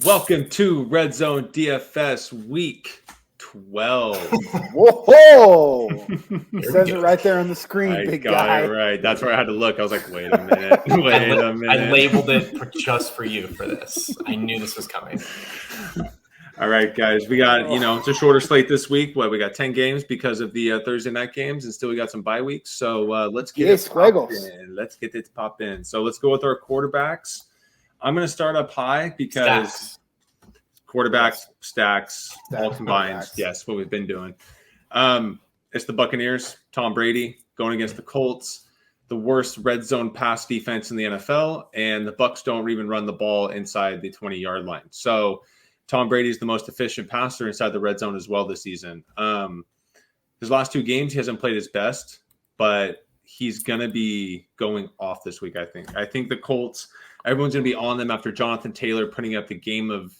Welcome to Red Zone DFS Week 12. Whoa! It says it right there on the screen, big guy. It right. That's where I had to look. I was like, wait a minute. I labeled it just for you for this. I knew this was coming. All right, guys. We got, it's a shorter slate this week. We got 10 games because of the Thursday night games, and still we got some bye weeks. So let's get it popped in. Let's get it pop in. So let's go with our quarterbacks. I'm going to start up high because quarterbacks, stacks, all combined. Yes, what we've been doing. It's the Buccaneers, Tom Brady going against the Colts, the worst red zone pass defense in the NFL, and the Bucs don't even run the ball inside the 20-yard line. So Tom Brady is the most efficient passer inside the red zone as well this season. His last two games, he hasn't played his best, but he's going to be going off this week, I think. I think the Colts, everyone's going to be on them after Javonte Taylor putting up the game of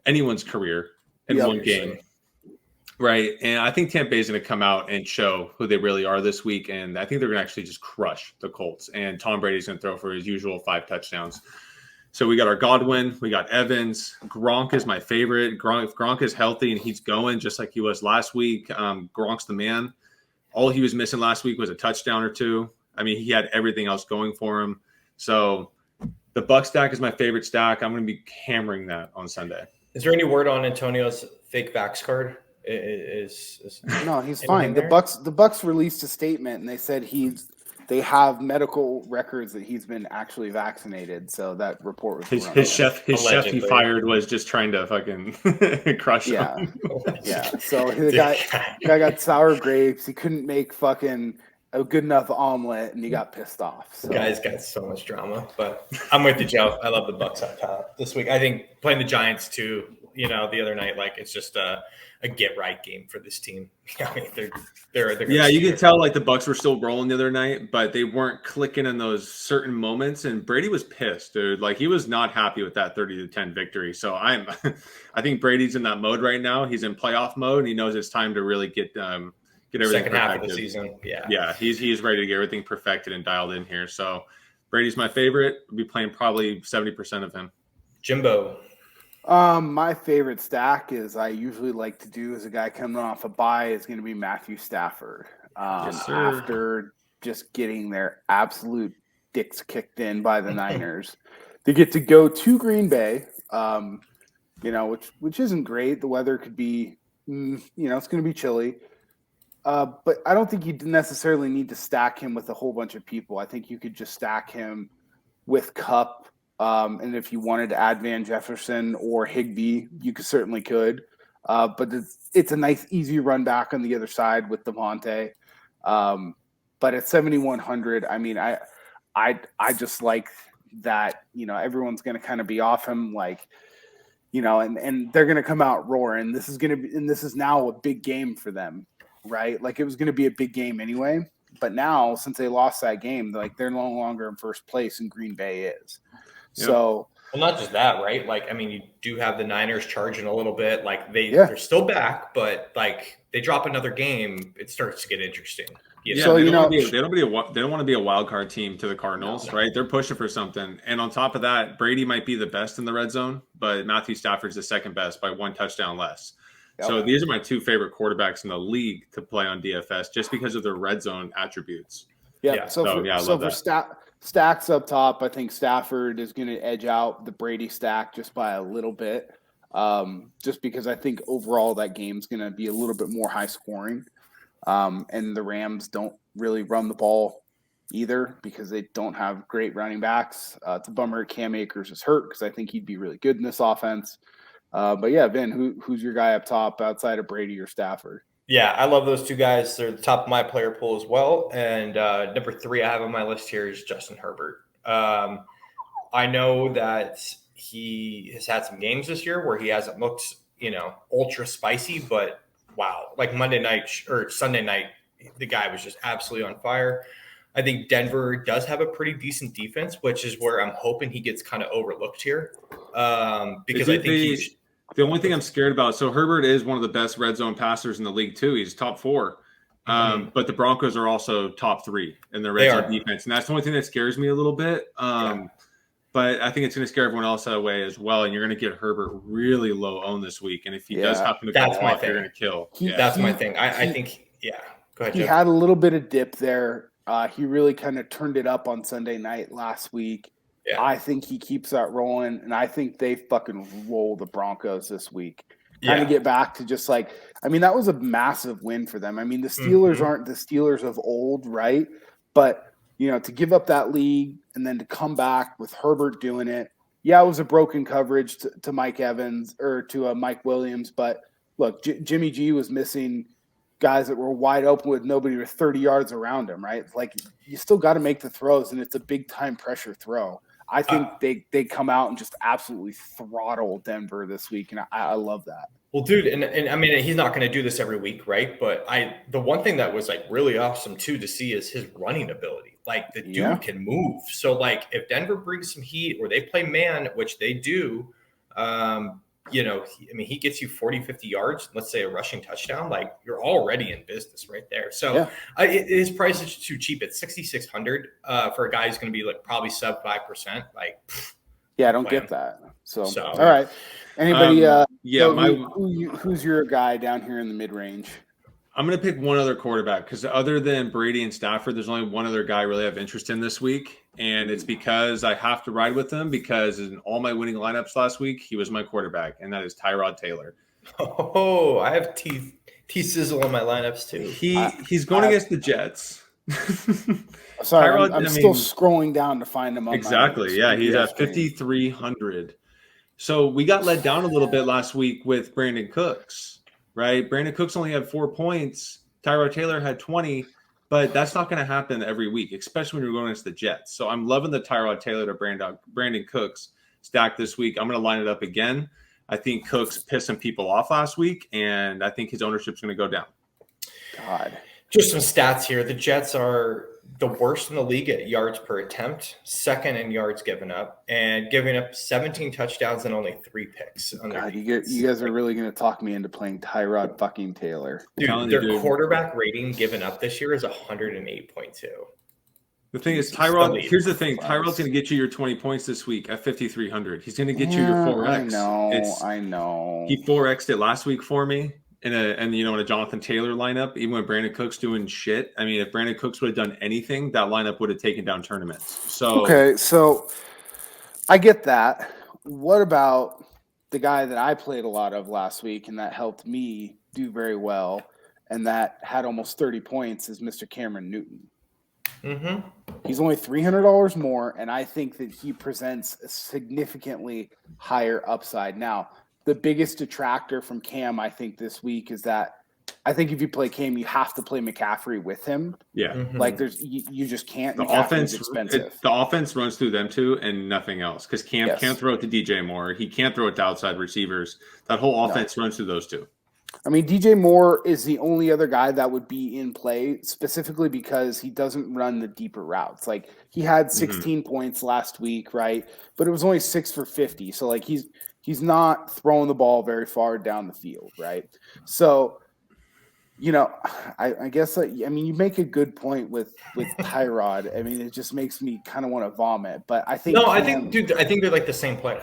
anyone's career in one game. Right. And I think Tampa Bay is going to come out and show who they really are this week. And I think they're going to actually just crush the Colts. And Tom Brady's going to throw for his usual 5 touchdowns. So we got our Godwin, we got Evans. Gronk is my favorite. Gronk is healthy and he's going just like he was last week. Gronk's the man. All he was missing last week was a touchdown or two. I mean, he had everything else going for him. So the Buck stack is my favorite stack. I'm going to be hammering that on Sunday. Is there any word on Antonio's fake vax card? No, he's fine. The Bucks released a statement and they said they have medical records that he's been actually vaccinated. So that report was his chef he fired was just trying to fucking crush him. Yeah. So the guy got sour grapes. He couldn't make fucking a good enough omelet, and he got pissed off. So. Guy's got so much drama, but I'm with you, Joe. I love the Bucks on top this week. I think playing the Giants too. The other night, it's just a get right game for this team. I mean, they're yeah. You can tell the Bucks were still rolling the other night, but they weren't clicking in those certain moments. And Brady was pissed, dude. He was not happy with that 30-10 victory. So I think Brady's in that mode right now. He's in playoff mode, and he knows it's time to really get everything second perfected. Half of the season. Yeah. He's ready to get everything perfected and dialed in here. So Brady's my favorite. We'll be playing probably 70% of him. Jimbo. My favorite stack is I usually like to do as a guy coming off a bye is going to be Matthew Stafford. Yes, after just getting their absolute dicks kicked in by the Niners, they get to go to Green Bay. Which isn't great. The weather could be, it's going to be chilly. But I don't think you necessarily need to stack him with a whole bunch of people. I think you could just stack him with Kupp. And if you wanted to add Van Jefferson or Higbee, you certainly could. But it's a nice, easy run back on the other side with Devontae. But at 7,100, I mean, I just like that, everyone's going to kind of be off him, and they're going to come out roaring. This is now a big game for them, right? It was going to be a big game anyway. But now, since they lost that game, they're no longer in first place, and Green Bay is. Yep. So, well, not just that, right? You do have the Niners charging a little bit. They're still back, but they drop another game, it starts to get interesting. So they don't want to be a wild card team to the Cardinals, right? They're pushing for something, and on top of that, Brady might be the best in the red zone, but Matthew Stafford's the second best by 1 touchdown less. Yep. So these are my 2 favorite quarterbacks in the league to play on DFS, just because of their red zone attributes. Yeah. So for stacks up top, I think Stafford is going to edge out the Brady stack just by a little bit, just because I think overall that game's going to be a little bit more high scoring. And the Rams don't really run the ball either because they don't have great running backs. It's a bummer Cam Akers is hurt because I think he'd be really good in this offense. But yeah, Vin, who's your guy up top outside of Brady or Stafford? Yeah, I love those 2 guys. They're the top of my player pool as well. And number 3 I have on my list here is Justin Herbert. I know that he has had some games this year where he hasn't looked, ultra spicy, but wow, Monday night or Sunday night, the guy was just absolutely on fire. I think Denver does have a pretty decent defense, which is where I'm hoping he gets kind of overlooked here. Because I think the only thing I'm scared about, so Herbert is one of the best red zone passers in the league too. He's top 4. But the Broncos are also top 3 in their red zone defense. And that's the only thing that scares me a little bit. but I think it's going to scare everyone else away as well. And you're going to get Herbert really low owned this week. And if he does happen to go off, you're going to kill. That's my thing. I think, go ahead, He Joe. had a little bit of dip there. He really kind of turned it up on Sunday night last week. Yeah. I think he keeps that rolling, and I think they fucking roll the Broncos this week. Kind of get back to just like, I mean, that was a massive win for them. I mean, the Steelers aren't the Steelers of old, right? But, you know, to give up that lead and then to come back with Herbert doing it. Yeah, it was a broken coverage to Mike Evans or to Mike Williams. But look, Jimmy G was missing guys that were wide open with nobody with 30 yards around him, right? Like, you still got to make the throws, and it's a big time pressure throw. I think they come out and just absolutely throttle Denver this week, and I love that. Well, dude, and I mean, he's not going to do this every week, right? But the one thing that was like really awesome too to see is his running ability. Like, the dude can move. So like, if Denver brings some heat or they play man, which they do, you know, he gets you 40, 50 yards, let's say a rushing touchdown, like, you're already in business right there. So his price is too cheap. It's $6,600 for a guy who's going to be like probably sub 5%. Like, I don't get that. So all right. Anybody? Who's your guy down here in the mid range? I'm going to pick one other quarterback because other than Brady and Stafford, there's only one other guy I really have interest in this week. And it's because I have to ride with him because in all my winning lineups last week, he was my quarterback, and that is Tyrod Taylor. Oh, I have T-Sizzle in my lineups too. He's going against the Jets. Sorry, Tyrod, I'm still scrolling down to find him. On exactly, yeah, he's at 5,300. So we got let down a little bit last week with Brandon Cooks. Right, Brandon Cooks only had 4 points. Tyrod Taylor had 20, but that's not going to happen every week, especially when you're going against the Jets. So I'm loving the Tyrod Taylor to Brandon Cooks stack this week. I'm going to line it up again. I think Cooks pissed some people off last week, and I think his ownership's going to go down. God, just some stats here. The Jets are the worst in the league at yards per attempt, second in yards given up, and giving up 17 touchdowns and only 3 picks. You guys are really going to talk me into playing Tyrod fucking Taylor. Dude, their quarterback rating given up this year is 108.2. The thing is, Tyrod, here's the thing. Tyrod's going to get you your 20 points this week at 5,300. He's going to get you your 4X. I know. He 4X'd it last week for me. In a Jonathan Taylor lineup, even when Brandon Cooks doing shit. I mean, if Brandon Cooks would have done anything, that lineup would have taken down tournaments. So I get that. What about the guy that I played a lot of last week and that helped me do very well and that had almost 30 points is Mr. Cameron Newton. Mm-hmm. He's only $300 more, and I think that he presents a significantly higher upside. Now, the biggest detractor from Cam, I think, this week is that I think if you play Cam, you have to play McCaffrey with him. Yeah. Mm-hmm. Like you just can't. The offense runs through them too and nothing else because Cam can't throw it to DJ Moore. He can't throw it to outside receivers. That whole offense runs through those two. I mean, DJ Moore is the only other guy that would be in play specifically because he doesn't run the deeper routes. Like, he had 16 points last week, right? But it was only 6 for 50. So, like, he's not throwing the ball very far down the field, right? So, you know, I guess, you make a good point with Tyrod. I mean, it just makes me kind of want to vomit. But I think I think they're like the same player.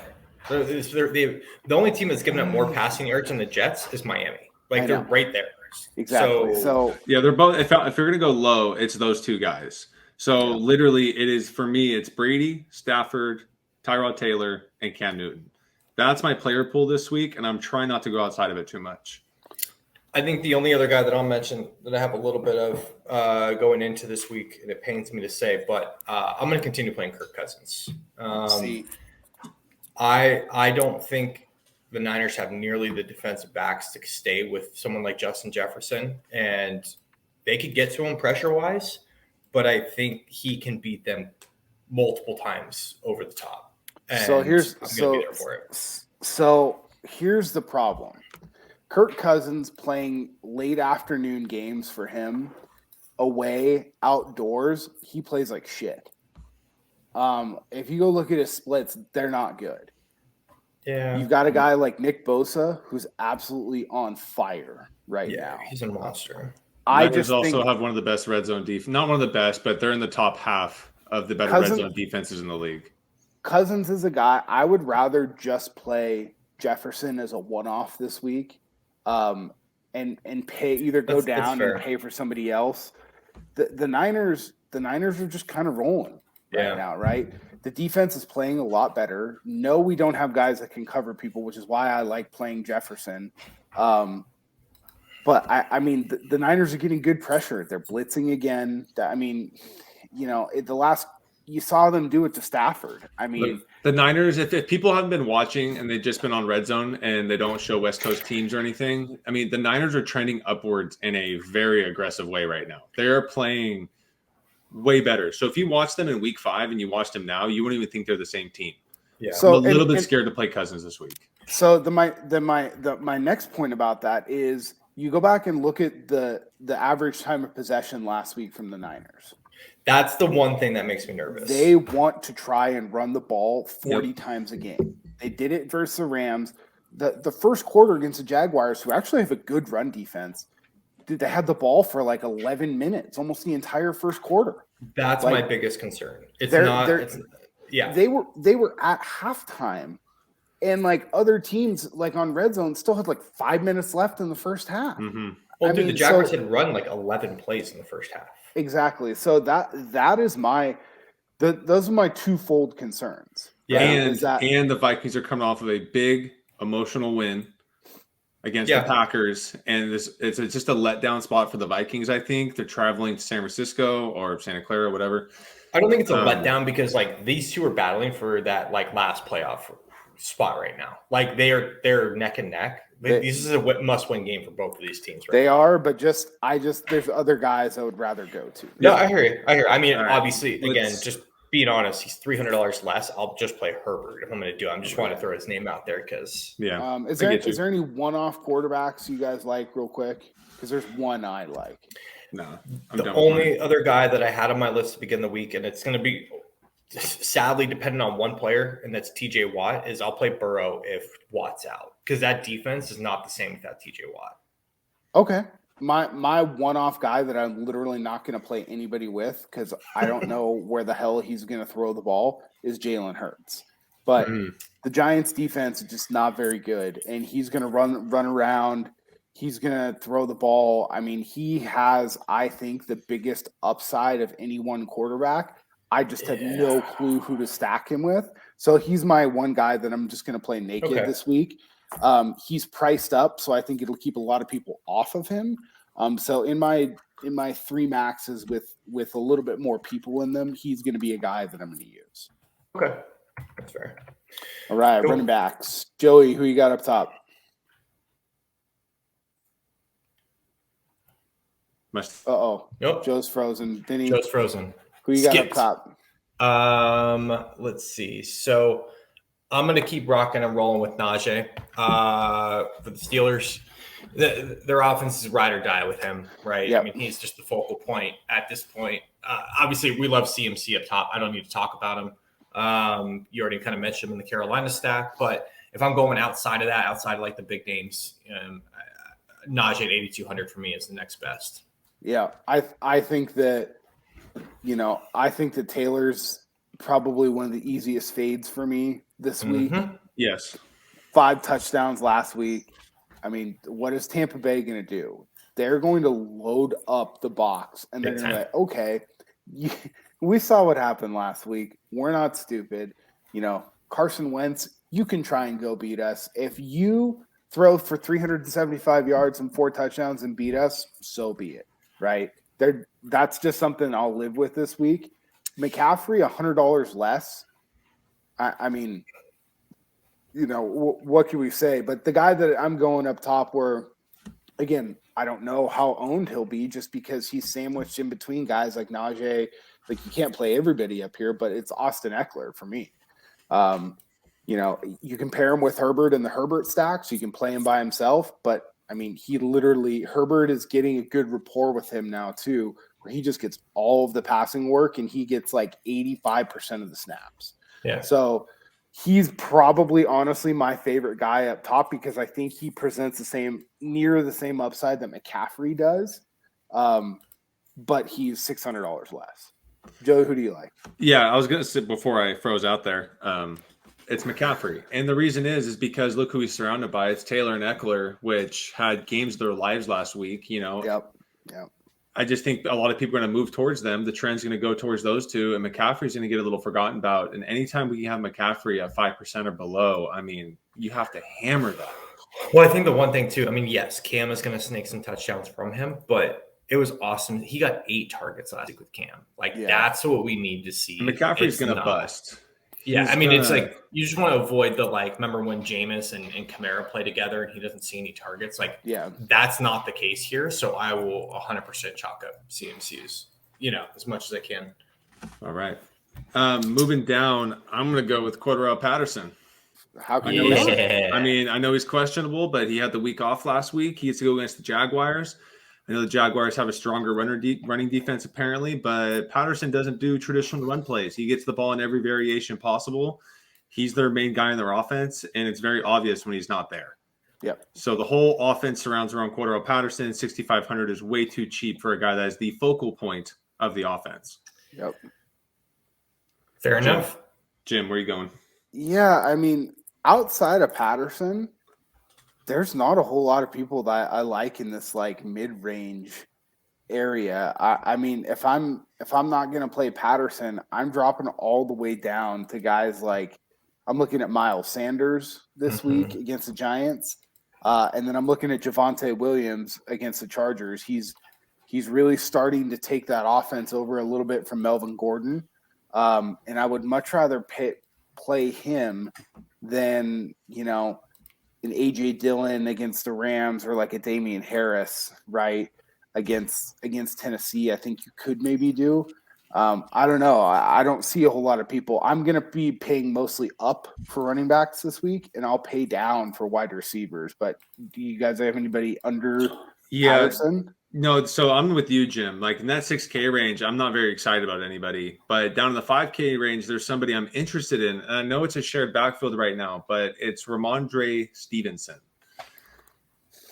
The only team that's given up more passing yards than the Jets is Miami. Like, they're right there. Exactly. So yeah, they're both. If you're gonna go low, it's those two guys. So literally, it is for me. It's Brady, Stafford, Tyrod Taylor, and Cam Newton. That's my player pool this week, and I'm trying not to go outside of it too much. I think the only other guy that I'll mention that I have a little bit of going into this week, and it pains me to say, but I'm going to continue playing Kirk Cousins. I don't think the Niners have nearly the defensive backs to stay with someone like Justin Jefferson, and they could get to him pressure-wise, but I think he can beat them multiple times over the top. And so here's I'm gonna be there for it. So here's the problem. Kirk Cousins playing late afternoon games for him away outdoors, he plays like shit. If you go look at his splits, they're not good. Yeah. You've got a guy like Nick Bosa who's absolutely on fire right now. He's a monster. I just also have one of the best red zone defense. Not one of the best, but they're in the top half of the better red zone defenses in the league. Cousins is a guy I would rather just play Jefferson as a one-off this week, and pay either go down and pay for somebody else. The Niners are just kind of rolling right now, right? The defense is playing a lot better. No, we don't have guys that can cover people, which is why I like playing Jefferson. But I mean, the Niners are getting good pressure. They're blitzing again. I mean, you saw them do it to Stafford. I mean, the Niners, if people haven't been watching and they've just been on Red Zone and they don't show West Coast teams or anything, I mean, the Niners are trending upwards in a very aggressive way right now. They're playing way better. So if you watch them in week 5 and you watch them now, you wouldn't even think they're the same team. Yeah. So I'm a little bit scared to play Cousins this week. So my next point about that is you go back and look at the average time of possession last week from the Niners. That's the one thing that makes me nervous. They want to try and run the ball 40 times a game. They did it versus the Rams. The first quarter against the Jaguars, who actually have a good run defense, they had the ball for like 11 minutes, almost the entire first quarter. That's my biggest concern. They were at halftime, and like other teams, like on Red Zone, still had like 5 minutes left in the first half. Mm-hmm. Well, the Jaguars had run like 11 plays in the first half. Exactly. So that is those are my twofold concerns. Yeah, right? and the Vikings are coming off of a big emotional win against the Packers, and it's just a letdown spot for the Vikings. I think they're traveling to San Francisco or Santa Clara, whatever. I don't think it's a letdown because like these two are battling for that like last playoff spot right now. Like they're neck and neck. This is a must-win game for both of these teams. Right now. Are, but there's other guys I would rather go to. No, I hear you. I mean, obviously, again, just being honest, he's $300 less. I'll just play Herbert if I'm going to do it. I'm just want to throw his name out there because Is there any one-off quarterbacks you guys like real quick? Because there's one I like. No, the only other guy that I had on my list to begin the week, and it's going to be sadly dependent on one player, and that's TJ Watt, is I'll play Burrow if Watt's out because that defense is not the same without TJ Watt. Okay. My one-off guy that I'm literally not going to play anybody with because I don't know where the hell he's going to throw the ball is Jalen Hurts. But the Giants defense is just not very good, and he's going to run around. He's going to throw the ball. I mean, he has, I think, the biggest upside of any one quarterback. I just have no clue who to stack him with. So he's my one guy that I'm just going to play naked this week. He's priced up, so I think it'll keep a lot of people off of him. So in my 3 maxes with a little bit more people in them, he's going to be a guy that I'm going to use. Okay, that's fair. All right, running backs. Joey, who you got up top? Nope. Joe's frozen. Vinnie. Joe's frozen. Who you got up top? Let's see. So I'm going to keep rocking and rolling with Najee for the Steelers. Their offense is ride or die with him, right? Yep. I mean, he's just the focal point at this point. Obviously, we love CMC up top. I don't need to talk about him. You already kind of mentioned him in the Carolina stack, but if I'm going outside of that, outside of like the big names, Najee at 8,200 for me is the next best. Yeah, I think that Taylor's probably one of the easiest fades for me this week. Yes. 5 touchdowns last week. I mean, what is Tampa Bay going to do? They're going to load up the box, and they're going to be like, okay, we saw what happened last week. We're not stupid. Carson Wentz, you can try and go beat us. If you throw for 375 yards and 4 touchdowns and beat us, so be it, right? That's just something I'll live with this week. McCaffrey, $100 less. I mean, what can we say? But the guy that I'm going up top where, again, I don't know how owned he'll be just because he's sandwiched in between guys like Najee. Like, you can't play everybody up here, but it's Austin Eckler for me. You can pair him with Herbert in the Herbert stack, so you can play him by himself. But, I mean, Herbert is getting a good rapport with him now, too, where he just gets all of the passing work and he gets like 85% of the snaps. Yeah. So he's probably honestly my favorite guy up top because I think he presents near the same upside that McCaffrey does. But he's $600 less. Joey, who do you like? Yeah, I was going to say before I froze out there, it's McCaffrey. And the reason is because look who he's surrounded by. It's Taylor and Eckler, which had games of their lives last week. Yep. I just think a lot of people are going to move towards them. The trend's going to go towards those two, and McCaffrey's going to get a little forgotten about. And anytime we have McCaffrey at 5% or below, I mean, you have to hammer that. Well, I think the one thing too, I mean, yes, Cam is going to snake some touchdowns from him, but it was awesome. He got 8 targets last week with Cam. That's what we need to see. McCaffrey's going to bust. Yeah, I mean, it's like you just want to avoid the remember when Jameis and Kamara play together and he doesn't see any targets? That's not the case here. So I will 100% chalk up CMCs, as much as I can. All right. Moving down, I'm going to go with Corduroy Patterson. How can you? I know he's questionable, but he had the week off last week. He has to go against the Jaguars. I know the Jaguars have a stronger running defense apparently, but Patterson doesn't do traditional run plays. He gets the ball in every variation possible. He's their main guy in their offense, and it's very obvious when he's not there. Yep. So the whole offense surrounds around Corduroy Patterson. 6,500 is way too cheap for a guy that is the focal point of the offense. Yep. Fair enough. Jim, where are you going? Yeah, I mean, outside of Patterson, there's not a whole lot of people that I like in this mid-range area. I mean, if I'm not going to play Patterson, I'm dropping all the way down to guys I'm looking at Miles Sanders this week against the Giants, and then I'm looking at Javonte Williams against the Chargers. He's really starting to take that offense over a little bit from Melvin Gordon, and I would much rather play him than an A.J. Dillon against the Rams or a Damian Harris, right, against Tennessee. I think you could maybe do. I don't know. I don't see a whole lot of people. I'm going to be paying mostly up for running backs this week, and I'll pay down for wide receivers. But do you guys have anybody under Patterson? No, so I'm with you, Jim. In that 6K range, I'm not very excited about anybody. But down in the 5K range, there's somebody I'm interested in. And I know it's a shared backfield right now, but it's Ramondre Stevenson.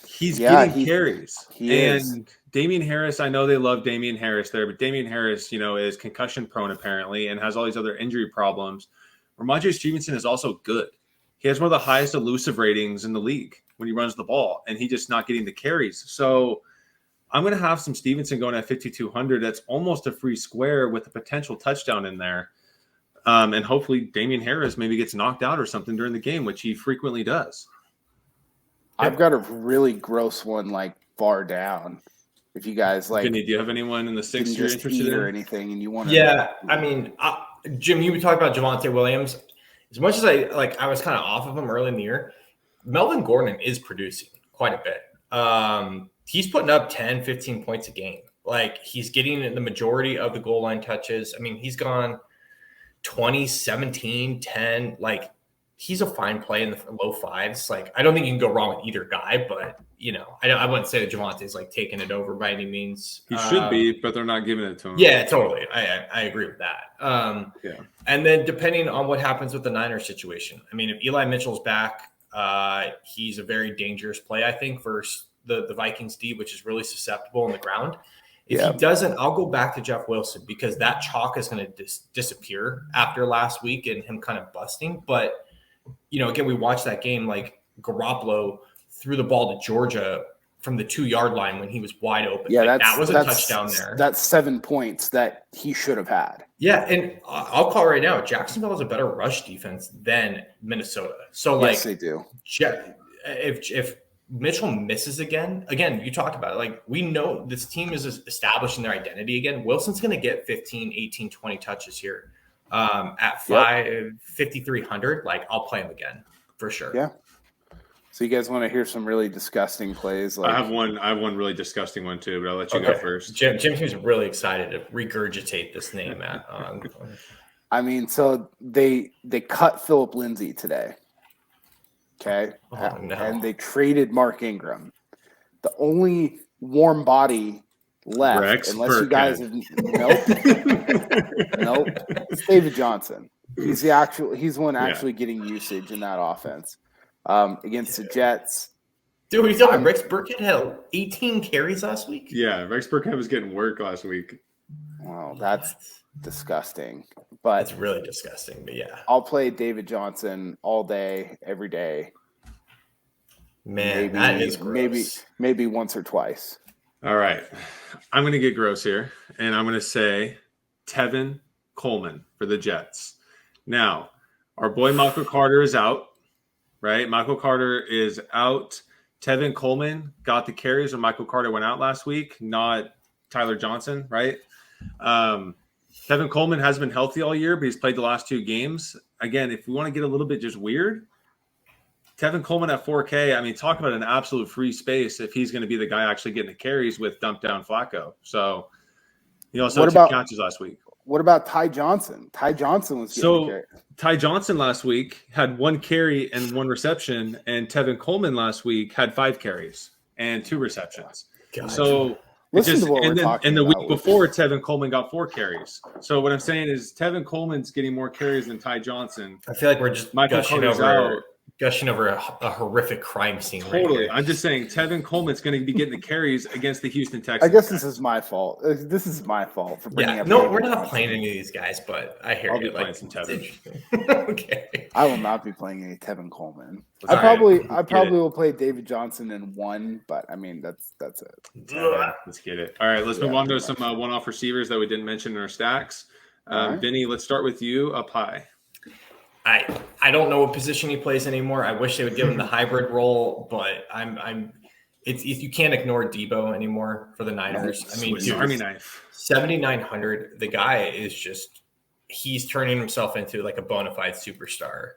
He's getting carries. And Damian Harris, I know they love Damian Harris there, but Damian Harris, is concussion prone apparently and has all these other injury problems. Ramondre Stevenson is also good. He has one of the highest elusive ratings in the league when he runs the ball, and he's just not getting the carries. So I'm going to have some Stevenson going at 5,200. That's almost a free square with a potential touchdown in there. And hopefully Damian Harris maybe gets knocked out or something during the game, which he frequently does. I've got a really gross one far down. If you guys Vinnie, do you have anyone in the 6 you're interested in? Or anything and you want to? Yeah, I mean, Jim, you were talking about Javonte Williams. As much as I was kind of off of him early in the year, Melvin Gordon is producing quite a bit. He's putting up 10, 15 points a game. He's getting the majority of the goal line touches. I mean, he's gone 20, 17, 10. He's a fine play in the low 5s. I don't think you can go wrong with either guy, but, I wouldn't say that Javonte's taking it over by any means. He should be, but they're not giving it to him. Yeah, totally. I agree with that. And then depending on what happens with the Niners situation, I mean, if Eli Mitchell's back, he's a very dangerous play, I think, versus the Vikings D, which is really susceptible on the ground. If he doesn't, I'll go back to Jeff Wilson because that chalk is going to disappear after last week and him kind of busting. But, again, we watched that game, Garoppolo threw the ball to Georgia from the 2-yard line when he was wide open. Yeah, that was a touchdown there. That's 7 points that he should have had. Yeah, and I'll call right now, Jacksonville has a better rush defense than Minnesota. So, yes, they do. If Mitchell misses again, you talked about it. We know this team is establishing their identity again. Wilson's going to get 15, 18, 20 touches here at 5,300. I'll play him again for sure. Yeah. So you guys want to hear some really disgusting plays? I have one really disgusting one too, but I'll let you go first. Jim seems really excited to regurgitate this name. I mean, so they cut Phillip Lindsay today. Okay. Oh, no. And they traded Mark Ingram. The only warm body left, Rex unless Burkhead. you guys have nope. It's David Johnson. He's the one actually getting usage in that offense. Against the Jets. Dude, what are you talking about? Rex Burkhead had 18 carries last week? Yeah, Rex Burkhead was getting work last week. Wow, that's disgusting. But it's really disgusting. But yeah, I'll play David Johnson all day, every day. Man, that is gross. Maybe once or twice. All right. I'm going to get gross here, and I'm going to say Tevin Coleman for the Jets. Now, our boy Michael Carter is out, right? Michael Carter is out. Tevin Coleman got the carries when Michael Carter went out last week, not Tyler Johnson, right? Tevin Coleman has been healthy all year, but he's played the last 2 games. Again, if we want to get a little bit just weird, Tevin Coleman at 4K, I mean, talk about an absolute free space if he's going to be the guy actually getting the carries with dump down Flacco. So, he also had 2 catches last week. What about Ty Johnson? Ty Johnson was getting the carry. Ty Johnson last week had 1 carry and 1 reception, and Tevin Coleman last week had 5 carries and 2 receptions. Gotcha. So, the week before, Tevin Coleman got 4 carries. So what I'm saying is Tevin Coleman's getting more carries than Ty Johnson. I feel like we're just gushing over a horrific crime scene. Totally. Right, I'm just saying Tevin Coleman's going to be getting the carries against the Houston Texans. I guess this is my fault. This is my fault for bringing up. No, we're not playing any of these guys, but I hear I'll be playing some Tevin. Okay. I will not be playing any Tevin Coleman. I probably will play David Johnson in 1, but I mean that's it. Let's get it. All right, let's move on to some one-off receivers that we didn't mention in our stacks. Right. Vinnie, let's start with you up high. I don't know what position he plays anymore. I wish they would give him the hybrid role, but you can't ignore Debo anymore for the Niners. I mean, Army knife. 7,900. The guy is he's turning himself into like a bona fide superstar.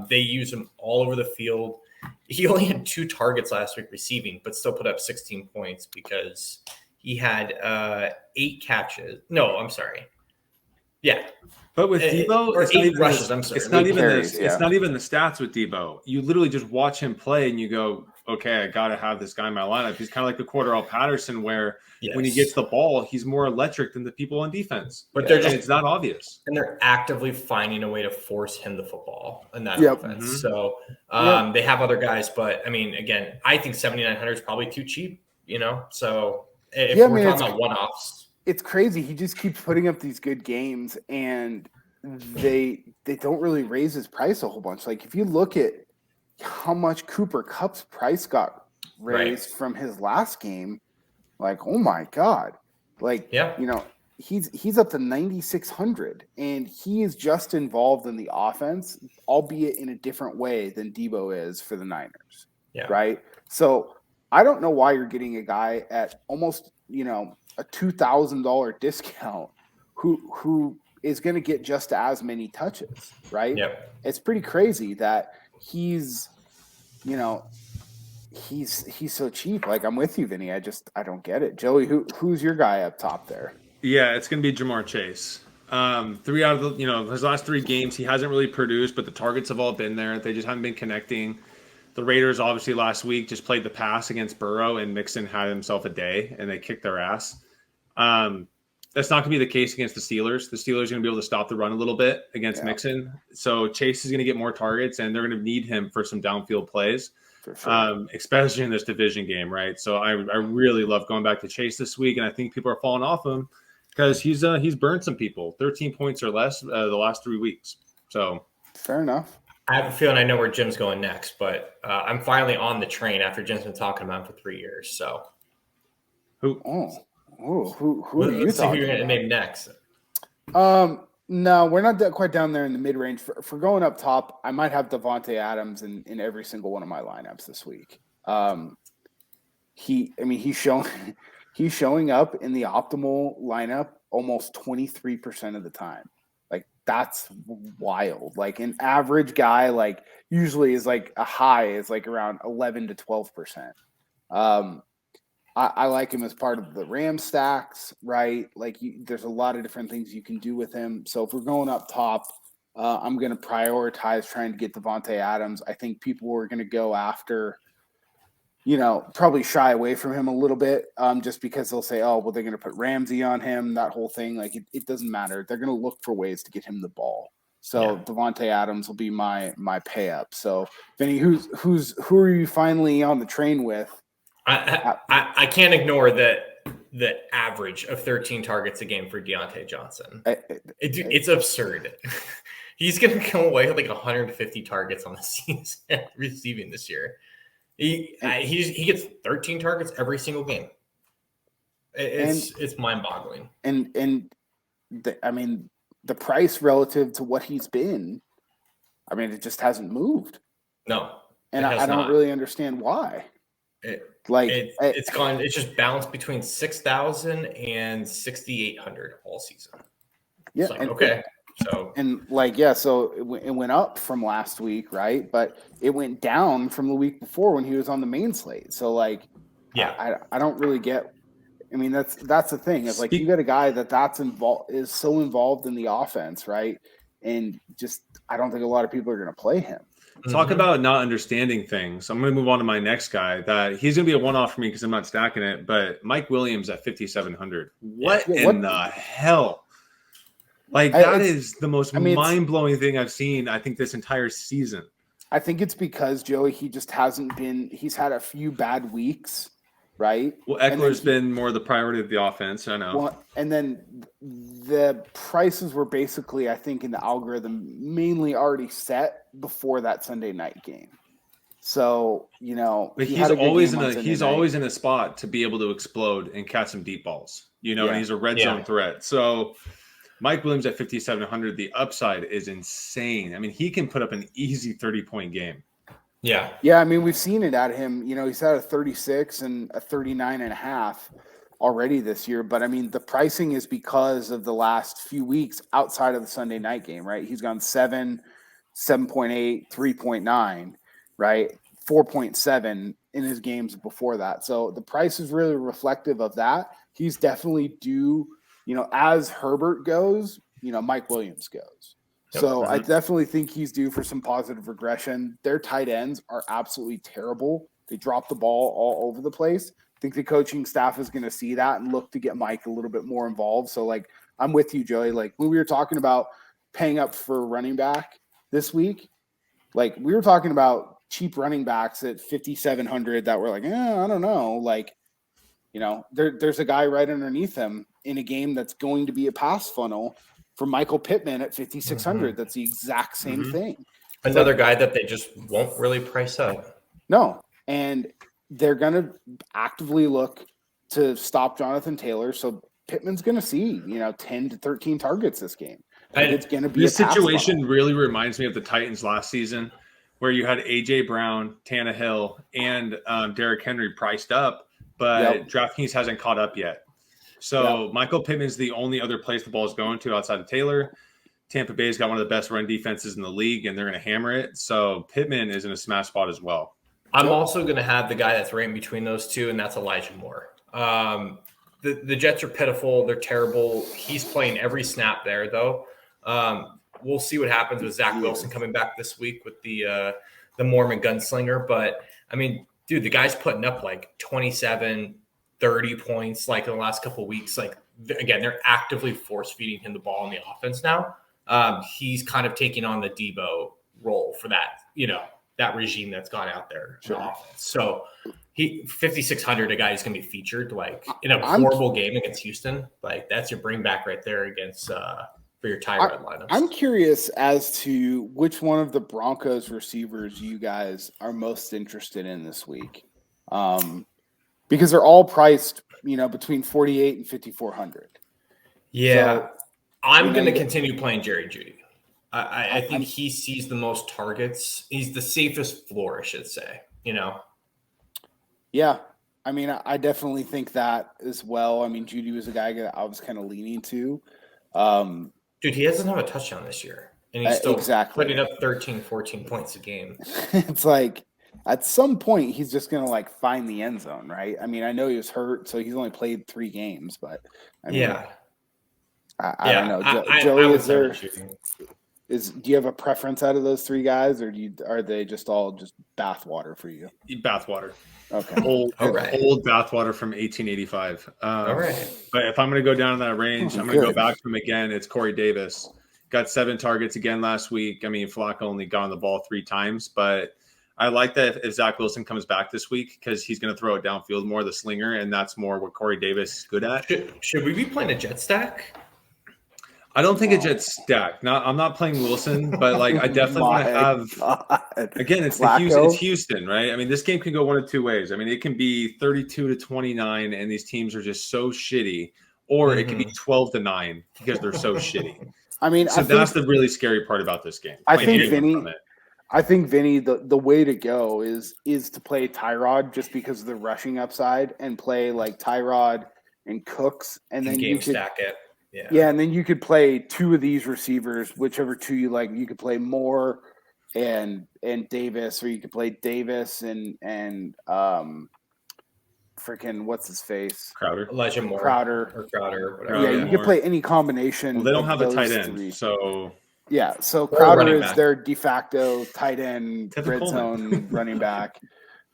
They use him all over the field. He only had 2 targets last week receiving, but still put up 16 points because he had 8 catches. No, I'm sorry. Yeah. But with Debo, it's 8 rushes. I'm sorry. It's not even the stats with Debo. You literally just watch him play and you go, okay, I got to have this guy in my lineup. He's kind of like the Corduroy Patterson where when he gets the ball, he's more electric than the people on defense. But it's not obvious. And they're actively finding a way to force him the football in that offense. Mm-hmm. So they have other guys. But, I mean, again, I think 7,900 is probably too cheap, So if we're talking about one-offs. It's crazy. He just keeps putting up these good games, and they don't really raise his price a whole bunch. Like if you look at how much Cooper Kupp's price got raised from his last game, like oh my god, he's up to 9,600, and he is just involved in the offense, albeit in a different way than Debo is for the Niners. Yeah. Right. So I don't know why you're getting a guy at almost a $2,000 discount who is going to get just as many touches, right? Yep. It's pretty crazy that he's so cheap. Like I'm with you, Vinny. I don't get it. Joey, who's your guy up top there? Yeah, it's going to be Jamar Chase. 3 out of his last 3 games, he hasn't really produced, but the targets have all been there. They just haven't been connecting. The Raiders, obviously, last week just played the pass against Burrow, and Mixon had himself a day, and they kicked their ass. That's not going to be the case against the Steelers. The Steelers are going to be able to stop the run a little bit against Mixon. So Chase is going to get more targets, and they're going to need him for some downfield plays, for sure. Especially in this division game, right? So I really love going back to Chase this week, and I think people are falling off him because he's burned some people, 13 points or less the last 3 weeks. So fair enough. I have a feeling I know where Jim's going next, but I'm finally on the train after Jim's been talking about him for 3 years. So, who are you talking about? Let's see who you're going to name next. No, we're not quite down there in the mid range. For going up top, I might have Javonte Adams in every single one of my lineups this week. He's showing up in the optimal lineup almost 23% of the time. That's wild. Like an average guy, like usually is like a high is like around 11 to 12%. I like him as part of the Ram stacks, right? Like there's a lot of different things you can do with him. So if we're going up top, I'm going to prioritize trying to get Javonte Adams. I think people are going to go after, probably shy away from him a little bit, just because they'll say, oh, well, they're going to put Ramsey on him, that whole thing. Like it doesn't matter. They're going to look for ways to get him the ball. So Javonte Adams will be my pay up. So Vinny, who are you finally on the train with? I can't ignore that the average of 13 targets a game for Deontay Johnson. It's absurd. He's going to come away with like 150 targets on the season receiving this year. He gets 13 targets every single game. It's mind-boggling. The price relative to what he's been, it just hasn't moved. No. And I don't really understand why. It's gone. It's just bounced between 6,000 and 6,800 all season. Yeah. So it went up from last week, right? But it went down from the week before when he was on the main slate. So I don't really get. That's the thing. It's like you got a guy is so involved in the offense, right? And just I don't think a lot of people are going to play him. Talk about not understanding things. I'm going to move on to my next guy. That he's going to be a one-off for me because I'm not stacking it. But Mike Williams at 5,700. What in the hell? That is the most mind-blowing thing I've seen. I think this entire season. I think it's because Joey, he just hasn't been. He's had a few bad weeks, right? Well, Eckler's been more the priority of the offense. I know. Well, and then the prices were basically, I think, in the algorithm mainly already set before that Sunday night game. So but he's always in a spot to be able to explode and catch some deep balls. And he's a red zone threat. So Mike Williams at 5,700, the upside is insane. He can put up an easy 30-point game. Yeah. Yeah, we've seen it at him. He's had a 36 and a 39.5 already this year. But, the pricing is because of the last few weeks outside of the Sunday night game, right? He's gone 7, 7.8, 3.9, right? 4.7 in his games before that. So the price is really reflective of that. He's definitely due, as Herbert goes, Mike Williams goes. So I definitely think he's due for some positive regression. Their tight ends are absolutely terrible. They drop the ball all over the place. I think the coaching staff is going to see that and look to get Mike a little bit more involved. So, I'm with you, Joey. When we were talking about paying up for running back this week, we were talking about cheap running backs at 5,700 that were I don't know. There's a guy right underneath him in a game that's going to be a pass funnel for Michael Pittman at 5,600. That's the exact same thing. Another guy that they just won't really price up. No. And they're going to actively look to stop Jonathan Taylor. So Pittman's going to see, 10 to 13 targets this game. It's going to be this situation really reminds me of the Titans last season where you had A.J. Brown, Tannehill, and Derrick Henry priced up, but DraftKings hasn't caught up yet. So Michael Pittman's the only other place the ball is going to outside of Taylor. Tampa Bay's got one of the best run defenses in the league, and they're going to hammer it. So Pittman is in a smash spot as well. I'm also going to have the guy that's right in between those two, and that's Elijah Moore. The Jets are pitiful. They're terrible. He's playing every snap there, though. We'll see what happens with Zach Wilson coming back this week with the Mormon gunslinger. But, dude, the guy's putting up 27 30 points in the last couple of weeks. Again, they're actively force feeding him the ball in the offense now. He's kind of taking on the Debo role for that, that regime that's gone out there in the offense. So 5,600, a guy who's going to be featured in a horrible game against Houston. That's your bring back right there against for your Tyrod lineups. I'm curious as to which one of the Broncos receivers you guys are most interested in this week. Because they're all priced, between 4,800 and 5,400. Yeah. So, I'm going to continue playing Jerry Jeudy. I think he sees the most targets. He's the safest floor, I should say, Yeah. I definitely think that as well. Jeudy was a guy that I was kind of leaning to. Dude, he doesn't have a touchdown this year. And he's still putting up 13, 14 points a game. It's at some point, he's just going to find the end zone, right? I know he was hurt, so he's only played 3 games, but I don't know. Joey, do you have a preference out of those 3 guys, or are they just all just bathwater for you? Bathwater. Okay. Old bathwater from 1885. All right. But if I'm going to go down in that range, I'm going to go back to him again. It's Corey Davis. Got 7 targets again last week. Flacco only got on the ball 3 times, but I like that if Zach Wilson comes back this week because he's going to throw it downfield more, the slinger, and that's more what Corey Davis is good at. Should we be playing a jet stack? I don't think a jet stack. I'm not playing Wilson, but like I definitely want to have. God. Again, it's Houston, right? I mean, this game can go one of two ways. I mean, it can be 32-29, and these teams are just so shitty, or it can be 12-9 because they're so shitty. I mean, so that's the really scary part about this game. I think Vinny, the way to go is to play Tyrod just because of the rushing upside, and play like Tyrod and Cooks, and then you could stack it. Yeah, and then you could play two of these receivers, whichever two you like. You could play Moore and Davis, or you could play Davis and freaking what's his face? Elijah Moore. Crowder, whatever. Yeah, you could play any combination. Well, they don't have a tight end, so yeah. So Crowder is their de facto tight end, red zone running back.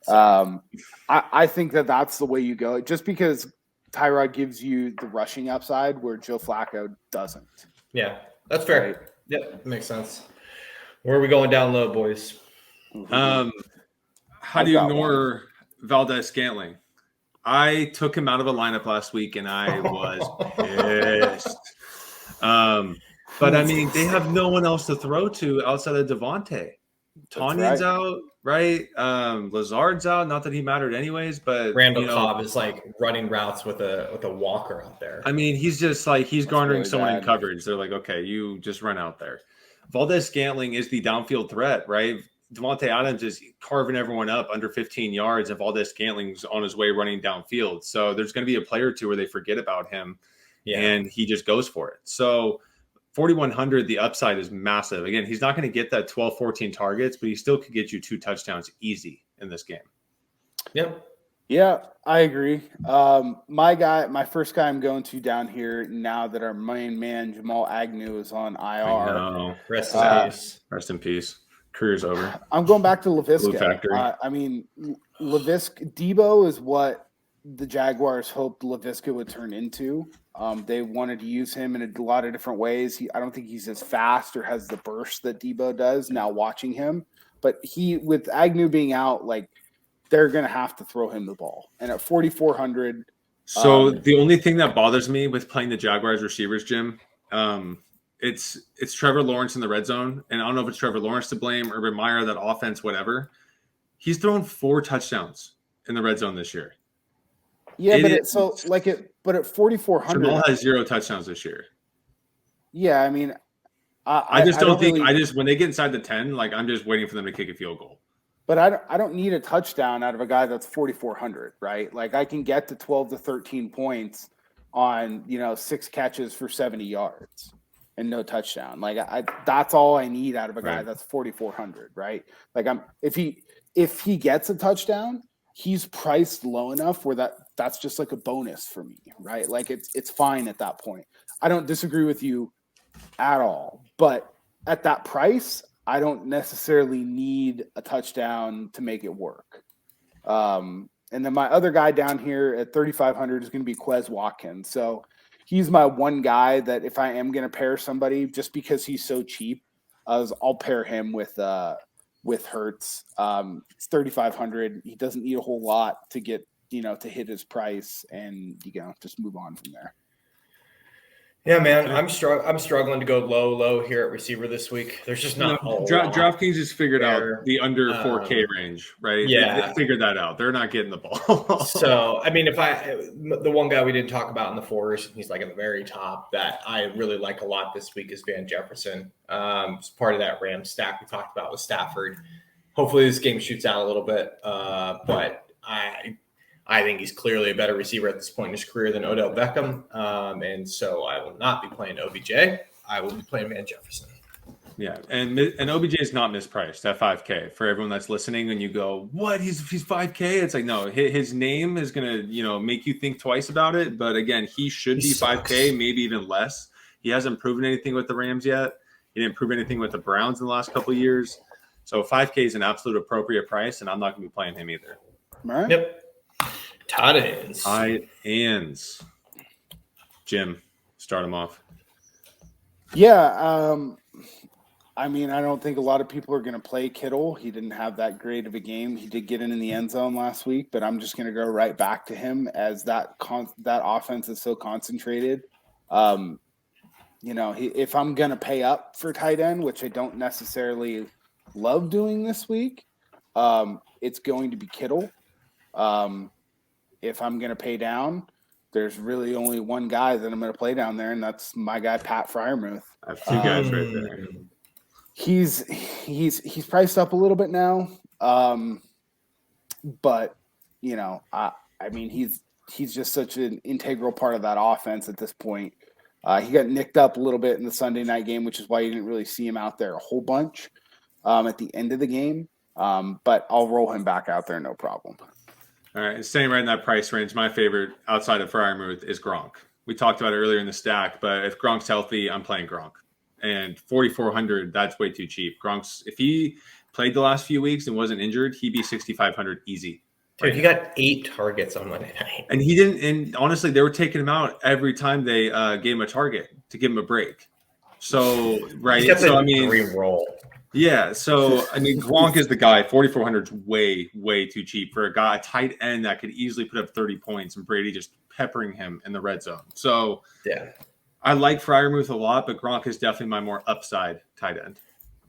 I think that's the way you go, just because Tyrod gives you the rushing upside where Joe Flacco doesn't. Yeah, that's fair. Right? Yep, makes sense. Where are we going down low, boys? How do you ignore Valdez-Scantling? I took him out of a lineup last week, and I was pissed. But, I mean, they have no one else to throw to outside of Javonte. Tonyan's out, right? Lazard's out. Not that he mattered anyways, but Randall Cobb is like running routes with a walker out there. I mean, he's just like he's garnering someone in coverage. They're like, okay, you just run out there. Valdez-Scantling is the downfield threat, right? Davante Adams is carving everyone up under 15 yards, and Valdez-Scantling's on his way running downfield. So there's going to be a play or two where they forget about him, and he just goes for it. So 4,100, the upside is massive. Again, he's not going to get that 12, 14 targets, but he still could get you 2 touchdowns easy in this game. Yep. Yeah, I agree. My first guy I'm going to down here now that our main man Jamal Agnew is on IR. Rest in peace. Career's over. I'm going back to Laviska. I mean, Laviska Debo is what the Jaguars hoped Laviska would turn into. They wanted to use him in a lot of different ways. I don't think he's as fast or has the burst that Debo does now watching him. But with Agnew being out, like, they're going to have to throw him the ball. And at 4,400. So the only thing that bothers me with playing the Jaguars receivers, Jim, it's Trevor Lawrence in the red zone. And I don't know if it's Trevor Lawrence to blame, Urban Meyer, that offense, whatever. He's thrown 4 touchdowns in the red zone this year. Yeah, but at 4,400, Jamal has 0 touchdowns this year. Yeah, I mean, I just don't think when they get inside the 10, like, I'm just waiting for them to kick a field goal. But I don't need a touchdown out of a guy that's 4,400, right? Like, I can get to 12 to 13 points on 6 catches for 70 yards and no touchdown. Like, that's all I need out of a guy that's 4,400, right? Like, if he gets a touchdown, he's priced low enough where that's just like a bonus for me, right? Like, it's fine at that point. I don't disagree with you at all, but at that price, I don't necessarily need a touchdown to make it work. And then my other guy down here at 3,500 is going to be Quez Watkins. So he's my one guy that if I am going to pair somebody, just because he's so cheap, I'll pair him with Hurts. It's 3,500. He doesn't need a whole lot to get, to hit his price, and just move on from there. Yeah, man, I'm struggling to go low here at receiver this week. There's just not DraftKings just figured out the under 4K range, right? Yeah, they figured that out. They're not getting the ball. So, I mean, the one guy we didn't talk about in the 4s, he's like at the very top that I really like a lot this week is Van Jefferson. It's part of that Rams stack we talked about with Stafford. Hopefully this game shoots out a little bit, but I think he's clearly a better receiver at this point in his career than Odell Beckham. And so I will not be playing OBJ. I will be playing Van Jefferson. Yeah, and OBJ is not mispriced at 5K. For everyone that's listening, and you go, "What? He's 5K?" It's like, no, his name is gonna make you think twice about it. But again, he should be 5K, maybe even less. He hasn't proven anything with the Rams yet. He didn't prove anything with the Browns in the last couple of years. So 5K is an absolute appropriate price, and I'm not gonna be playing him either. All right. Yep. Tight ends. Jim, start him off. Yeah. I mean, I don't think a lot of people are going to play Kittle. He didn't have that great of a game. He did get in the end zone last week, but I'm just going to go right back to him as that offense is so concentrated. If I'm going to pay up for tight end, which I don't necessarily love doing this week, it's going to be Kittle. If I'm going to pay down, there's really only one guy that I'm going to play down there, and that's my guy, Pat Freiermuth. I have two guys right there. He's priced up a little bit now, but I mean he's just such an integral part of that offense at this point. He got nicked up a little bit in the Sunday night game, which is why you didn't really see him out there a whole bunch at the end of the game. But I'll roll him back out there, no problem. All right, staying right in that price range, my favorite outside of Freiermuth is Gronk. We talked about it earlier in the stack, but if Gronk's healthy, I'm playing Gronk. And 4,400, that's way too cheap. Gronk's, if he played the last few weeks and wasn't injured, he'd be 6,500 easy. Dude, he got 8 targets on Monday night. And he didn't, and honestly, they were taking him out every time they gave him a target to give him a break. So, right. So, I mean, re-roll. Yeah. So, I mean, Gronk is the guy. 4,400 is way, way too cheap for a guy, a tight end that could easily put up 30 points and Brady just peppering him in the red zone. So, yeah. I like Freiermuth a lot, but Gronk is definitely my more upside tight end.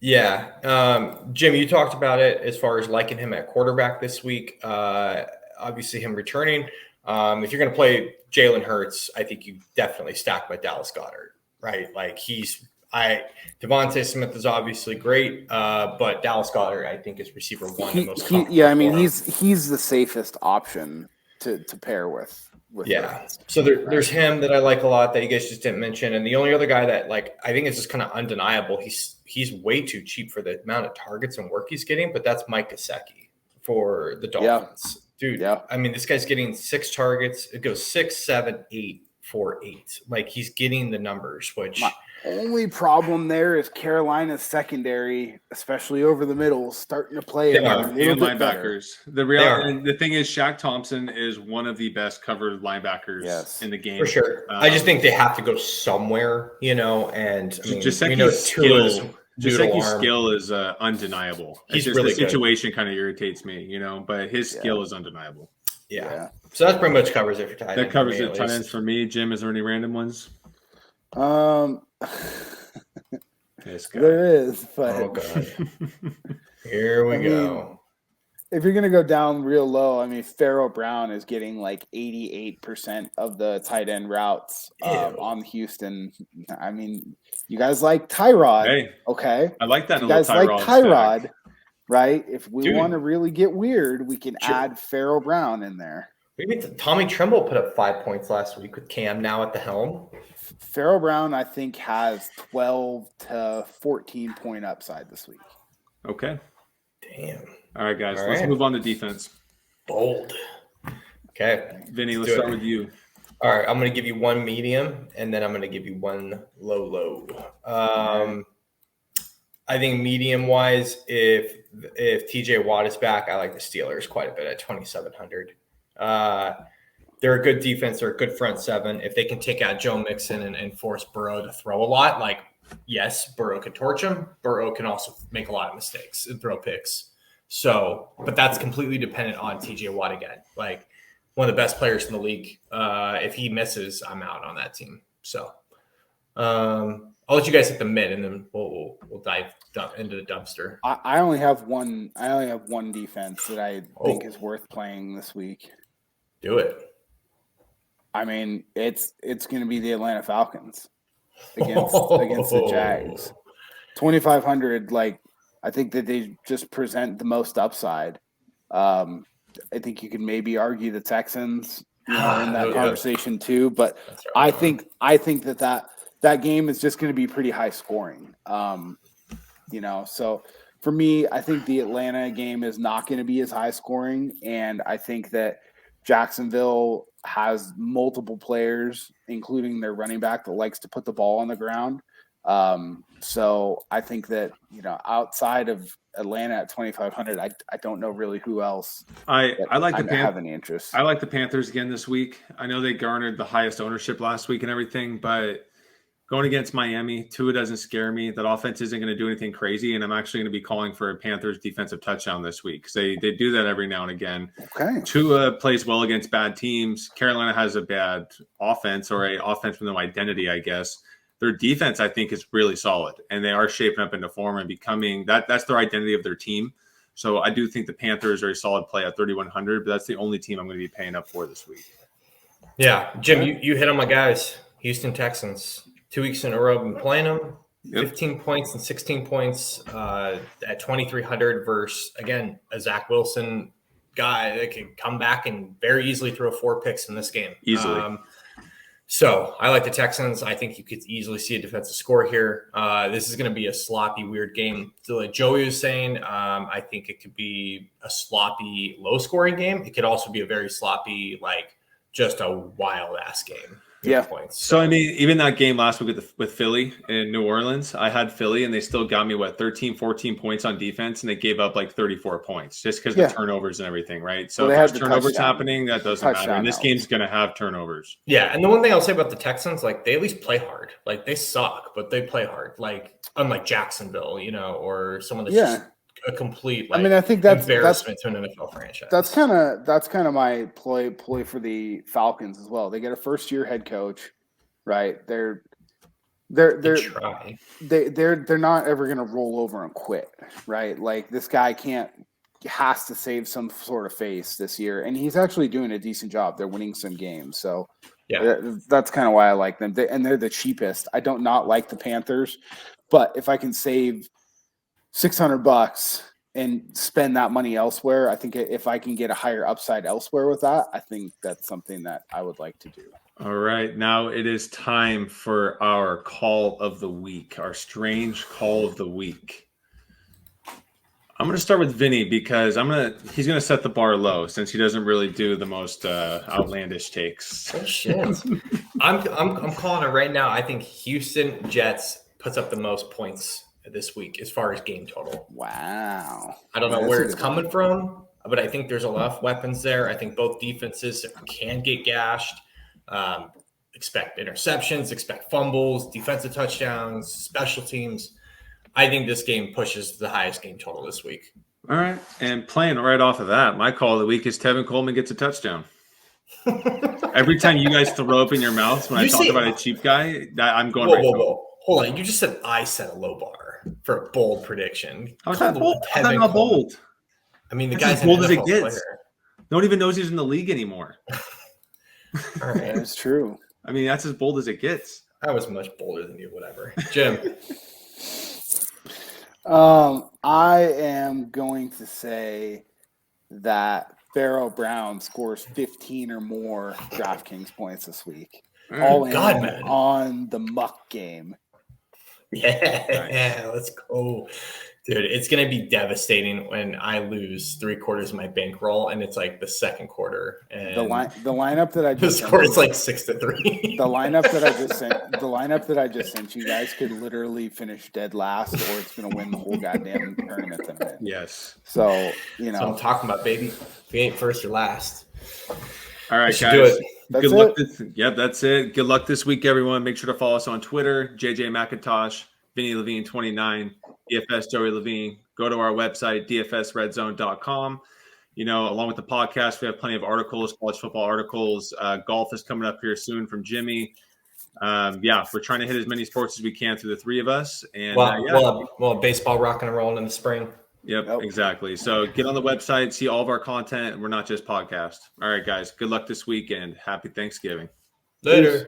Yeah. Jim, you talked about it as far as liking him at quarterback this week. Obviously, him returning. If you're going to play Jalen Hurts, I think you definitely stack with Dallas Goedert, right? Like Devontae Smith is obviously great, but Dallas Goedert, I think, is receiver one. He's the safest option to pair with. So there's him that I like a lot that you guys just didn't mention, and the only other guy that I think is just kind of undeniable. He's way too cheap for the amount of targets and work he's getting, but that's Mike Gesicki for the Dolphins, dude. Yeah, I mean this guy's getting 6 targets. It goes 6, 7, 8, 4, 8. Like he's getting the numbers, which. Only problem there is Carolina's secondary, especially over the middle, starting to play and linebackers. The thing is, Shaq Thompson is one of the best covered linebackers in the game. For sure. I just think they have to go somewhere, and I mean, Gesicki's skill is undeniable. He's really the situation kind of irritates me, but his skill is undeniable. Yeah. So that pretty much covers it for tight ends. That covers the tight ends for me. Jim, is there any random ones? There is, but oh god, here we go. If you're gonna go down real low, I mean, Pharaoh Brown is getting like 88% of the tight end routes on Houston. I mean, you guys like Tyrod? Hey, okay, I like that. You guys like Tyrod, right? If we want to really get weird, we can add Pharaoh Brown in there. Maybe Tommy Tremble put up 5 points last week with Cam now at the helm. Pharaoh Brown, I think, has 12 to 14 point upside this week. Okay. Damn. All right, guys. Let's move on to defense. Bold. Okay. Vinny, let's start with you. All right. I'm going to give you one medium, and then I'm going to give you one low. I think medium-wise, if TJ Watt is back, I like the Steelers quite a bit at 2,700. They're a good defense. They're a good front seven. If they can take out Joe Mixon and force Burrow to throw a lot, yes, Burrow can torch him. Burrow can also make a lot of mistakes and throw picks. So, but that's completely dependent on TJ Watt again. Like one of the best players in the league. If he misses, I'm out on that team. So, I'll let you guys hit the mid, and then we'll dive into the dumpster. I only have one defense that I think is worth playing this week. Do it. I mean, it's going to be the Atlanta Falcons against the Jags. 2,500. I think that they just present the most upside. I think you can maybe argue the Texans, in that conversation too. But I think that game is just going to be pretty high scoring. So for me, I think the Atlanta game is not going to be as high scoring, and I think that Jacksonville has multiple players, including their running back, that likes to put the ball on the ground. So I think that, outside of Atlanta at 2,500, I don't know really who else I like the have any interest. I like the Panthers again this week. I know they garnered the highest ownership last week and everything, but Going against Miami, Tua doesn't scare me. That offense isn't going to do anything crazy, and I'm actually going to be calling for a Panthers defensive touchdown this week because they do that every now and again. Okay. Tua plays well against bad teams. Carolina has a bad offense or a offense with no identity, I guess. Their defense, I think, is really solid, and they are shaping up into form and becoming that's their identity of their team. So I do think the Panthers are a solid play at 3,100, but that's the only team I'm going to be paying up for this week. Yeah, Jim, you hit on my guys, Houston Texans. 2 weeks in a row, been playing them. 15 points and 16 points at 2,300 versus, again, a Zach Wilson guy that can come back and very easily throw 4 picks in this game. Easily. So I like the Texans. I think you could easily see a defensive score here. This is going to be a sloppy, weird game. So like Joey was saying, I think it could be a sloppy, low-scoring game. It could also be a very sloppy, like just a wild-ass game. Yeah. Points. So, I mean, even that game last week with Philly in New Orleans, I had Philly and they still got me, 13, 14 points on defense, and they gave up like 34 points just because of the turnovers and everything, right? So, if there's turnovers happening, that doesn't matter. And this game's going to have turnovers. Yeah, and the one thing I'll say about the Texans, like, they at least play hard. Like, they suck, but they play hard. Like, unlike Jacksonville, or someone that's just a complete, like, I think that's embarrassment to an NFL franchise. That's kind of my ploy for the Falcons as well. They get a first-year head coach, right? They're not ever going to roll over and quit, right? Like this guy has to save some sort of face this year, and he's actually doing a decent job. They're winning some games, so that's kind of why I like them. And they're the cheapest. I don't not like the Panthers, but if I can save $600 and spend that money elsewhere, I think if I can get a higher upside elsewhere with that, I think that's something that I would like to do. All right. Now it is time for our call of the week, our strange call of the week. I'm going to start with Vinnie because he's going to set the bar low since he doesn't really do the most outlandish takes. Oh, shit. I'm calling it right now. I think Houston Jets puts up the most points this week as far as game total. Wow. I don't know where it's coming from, but I think there's a lot of weapons there. I think both defenses can get gashed. Expect interceptions, expect fumbles, defensive touchdowns, special teams. I think this game pushes the highest game total this week. All right. And playing right off of that, my call of the week is Tevin Coleman gets a touchdown. Every time you guys throw up in your mouths when I talk about a cheap guy, I'm going whoa. Hold on. You just said I set a low bar for a bold prediction. How's that bold? How's that not bold? I mean, the That's guy's as bold as it player. gets. No one even knows he's in the league anymore. All right. That's true. I mean, that's as bold as it gets. I was much bolder than you, whatever. Jim. I am going to say that Pharaoh Brown scores 15 or more DraftKings points this week. All in on the muck game. Yeah, let's go. Dude, it's going to be devastating when I lose 3/4 of my bankroll and it's like the second quarter. And the lineup that I just score is like 6-3. The lineup that I just sent you guys could literally finish dead last, or it's going to win the whole goddamn tournament that I'm in. Yes. So So I'm talking about, baby. If we ain't first or last. All right, guys. Do it. That's luck. it. That's it. Good luck this week, everyone. Make sure to follow us on Twitter, JJ McIntosh, Vinnie Levine 29, DFS Joey Levine. Go to our website, dfsredzone.com. Along with the podcast, we have plenty of articles, college football articles. Golf is coming up here soon from Jimmy. We're trying to hit as many sports as we can through the three of us. And well, baseball rocking and rolling in the spring. Yep, exactly. So get on the website, see all of our content. We're not just podcast. All right, guys. Good luck this week and happy Thanksgiving. Later.